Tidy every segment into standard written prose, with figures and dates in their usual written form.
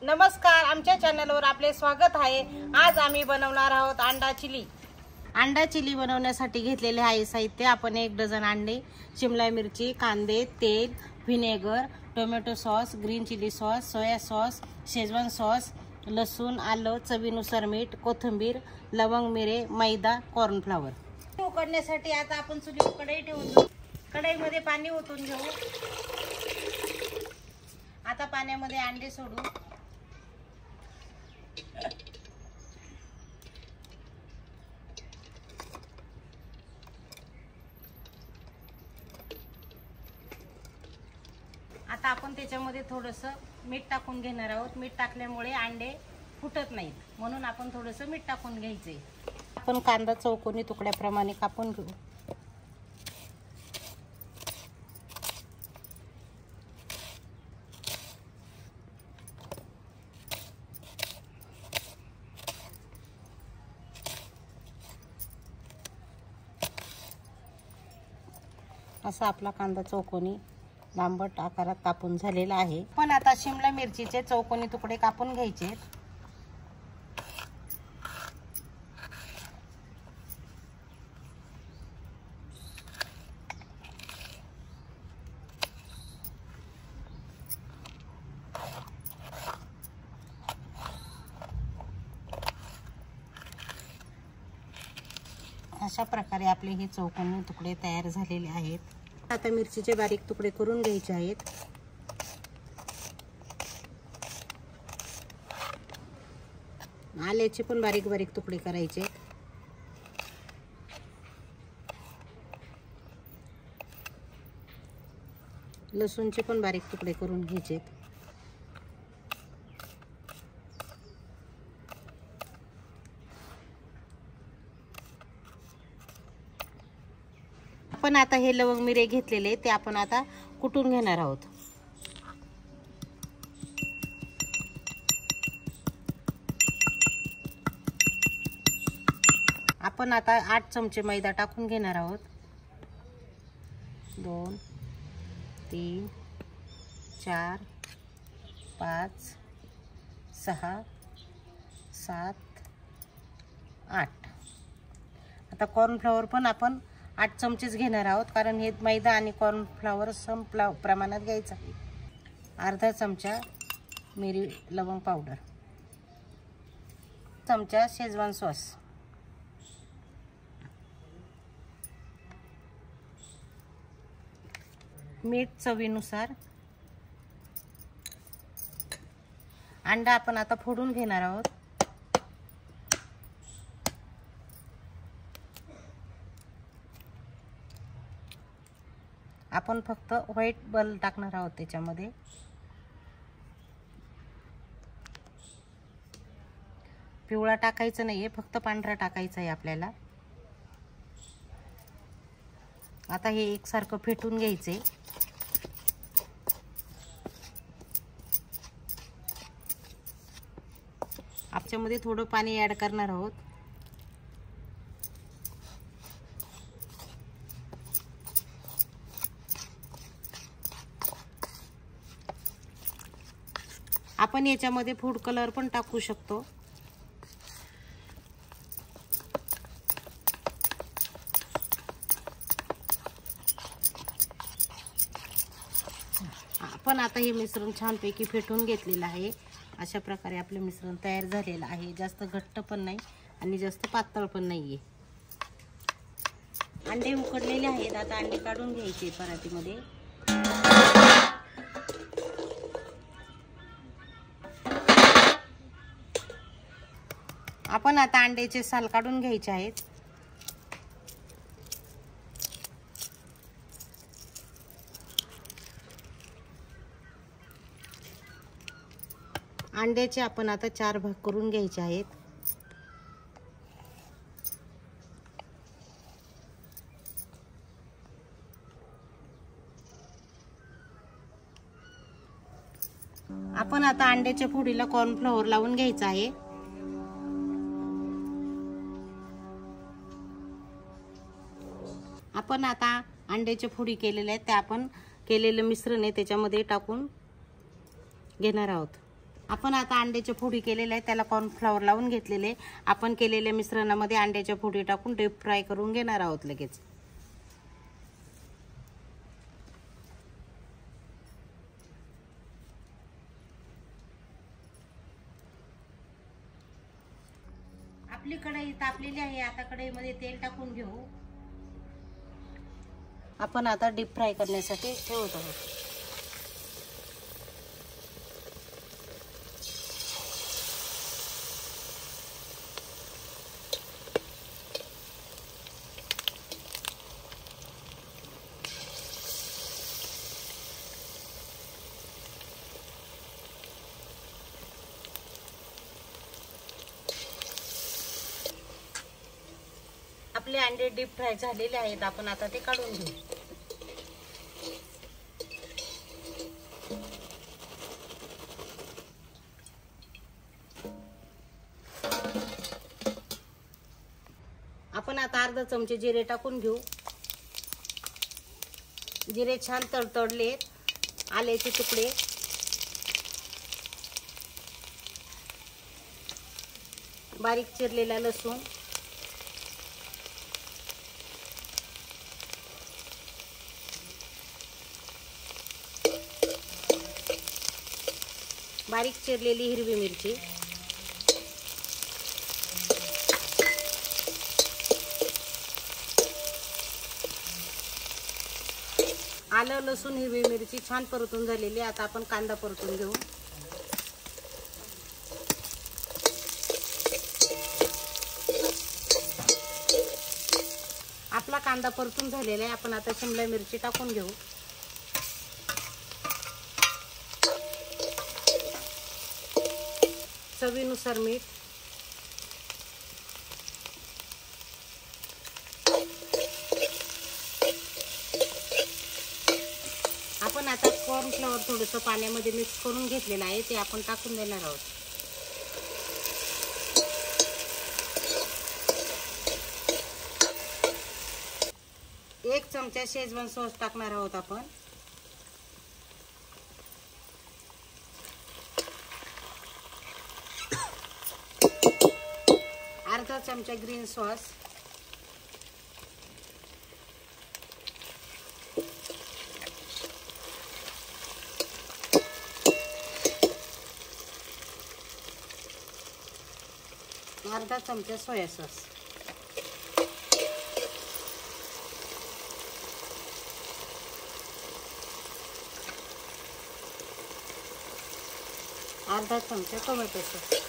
नमस्कार, आमच्या चॅनलवर आपले स्वागत आहे। आज आम्ही बनवणार आहोत अंडा चिली। अंडा चिली बनवण्यासाठी घेतलेले आहे साहित्य। आपण 1 डझन अंडे, शिमला मिरची, कांदे, तेल, vinegar, tomato sauce, green chilli sauce, soya sauce, Schezwan sauce, लसूण, आलं, चवीनुसार मीठ, कोथिंबीर, लवंग, मिरे, मैदा, कॉर्नफ्लॉवर। उकडण्यासाठी आता आपण चुलीवर कढई ठेवून घेऊ। कढईमध्ये पाणी ओतून घेऊ। आता पाण्यामध्ये अंडे सोडू। आता आपण त्याच्यामध्ये थोडंसं मीठ टाकून घेणार आहोत। मीठ टाकल्यामुळे अंडे फुटत नाहीत, म्हणून आपण थोडंसं मीठ टाकून घ्यायचे। आपण कांदा चौकोनी तुकड्याप्रमाणे कापून घेऊ। असा आपला कांदा चौकोनी लांबट आकारात कापून झालेला आहे। पण आता शिमला मिरचीचे चौकोनी तुकडे कापून घ्यायचे। अशा प्रकारे आपले हे चौकोनी तुकडे तयार झालेले आहेत। आता मिरचीचे बारीक तुकडे करून घ्यायचे आहेत। आल्याचे पण बारीक बारीक तुकडे करायचे। लसूणचे पण बारीक तुकडे करून घ्यायचे। आपण आता हे लवंग मिरे घेतलेले ते आपण आता कुटून घेणार आहोत। आपण आता 8 चमचे मैदा टाकून घेणार आहोत। 2 3 4 5 6 7 8। आता कॉर्नफ्लॉवर पण आपण 8 चमचेच घेणार आहोत, कारण हे मैदा आणि कॉर्नफ्लॉवर सम प्रमाणात घ्यायचं आहे। अर्धा चमचा मिरी लवंग पावडर, चमचा शेजवान सॉस, मीठ चवीनुसार। अंडा आपण आता फोडून घेणार आहोत। आपण फक्त व्हाईट बल टाकणार आहोत त्याच्यामध्ये। पिवळा टाकायचं नाहीये, फक्त पांढरा टाकायचा आहे आपल्याला। आता हे एकसारखं फेटून घ्यायचे। आपल्यामध्ये थोडं पाणी ऍड करणार आहोत। आपण याच्यामध्ये फूड कलर पण टाकू शकतो। आपण आता हे मिश्रण छानपैकी फेटून घेतलेलं आहे। अशा प्रकारे आपले मिश्रण तयार झालेलं आहे। जास्त घट्ट पण नाही आणि जास्त पातळ पण नाहीये। अंडे उकडलेले आहेत। आता अंडे काढून घ्यायचे परातीमध्ये। आपण आता अंड्याचे साल काढून घ्यायचे आहेत। अंड्याचे आपण आता 4 भाग करून घ्यायचे आहेत। आपण आता अंड्याच्या फोडीला कॉर्नफ्लॉवर लावून घ्यायचा आहे। आपण आता अंड्याच्या फोडी केलेल्या आहेत त्या आपण केलेलं मिश्रण आहे त्याच्यामध्ये टाकून घेणार आहोत। आपण आता अंड्याच्या फोडी केलेल्या आहेत, त्याला कॉर्नफ्लॉवर लावून घेतलेले. आपण केलेल्या मिश्रणामध्ये अंड्याच्या फोडी टाकून डीप फ्राय करून घेणार आहोत लगेच. आपली कढई तापलेली आहे. आता कढईमध्ये तेल टाकून घेऊ. आपण आता डीप फ्राय करण्यासाठी ठेवत आहोत. आपले अंडे डीप फ्राय झालेले आहेत. आपण आता ते काढून घेऊ. आपण आता अर्धा चमचे जिरे टाकून घेऊ. जिरे छान तडतडले. आल्याचे तुकडे, बारीक चिरलेला लसूण, बारीक चिरलेली हिरवी मिरची, आलं, लसूण, हिरवी मिरची छान परतून झालेली. आता आपण कांदा परतून घेऊ. आपला कांदा परतून झालेला आहे. आपण आता शिमला मिरची टाकून घेऊ. चवीनुसार मीठ, आपण आता कॉर्नफ्लॉवर थोडंसं पाण्यामध्ये मिक्स करून घेतलेलं आहे, ते आपण टाकून देणार आहोत. एक चमचा शेजवान सॉस टाकणार आहोत आपण. अर्धा चमचा ग्रीन सॉस, अर्धा चमचा सोया सॉस, अर्धा चमचा टोमॅटो सॉस.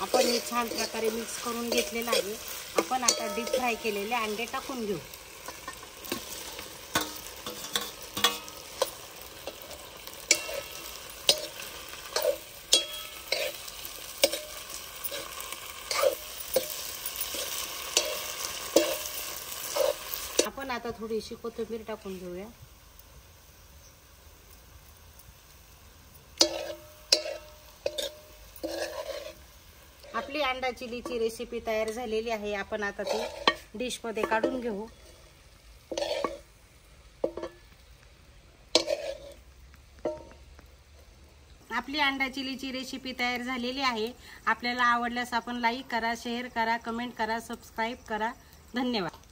आपण हे छान प्रकारे मिक्स करून घेतलेलं आहे. आपण आता डीप फ्राय केलेले अंडे टाकून घेऊ. आपण आता थोडीशी कोथिंबीर टाकून घेऊया. आपली अंडा चिलीची रेसिपी तयार झालेली आहे. आपण आता ती डिश मध्ये काढून घेऊ. आपली अंडा चिलीची रेसिपी तयार झालेली आहे. आपल्याला आवडल्यास आपण लाईक करा, शेअर करा, कमेंट करा, सबस्क्राईब करा. धन्यवाद.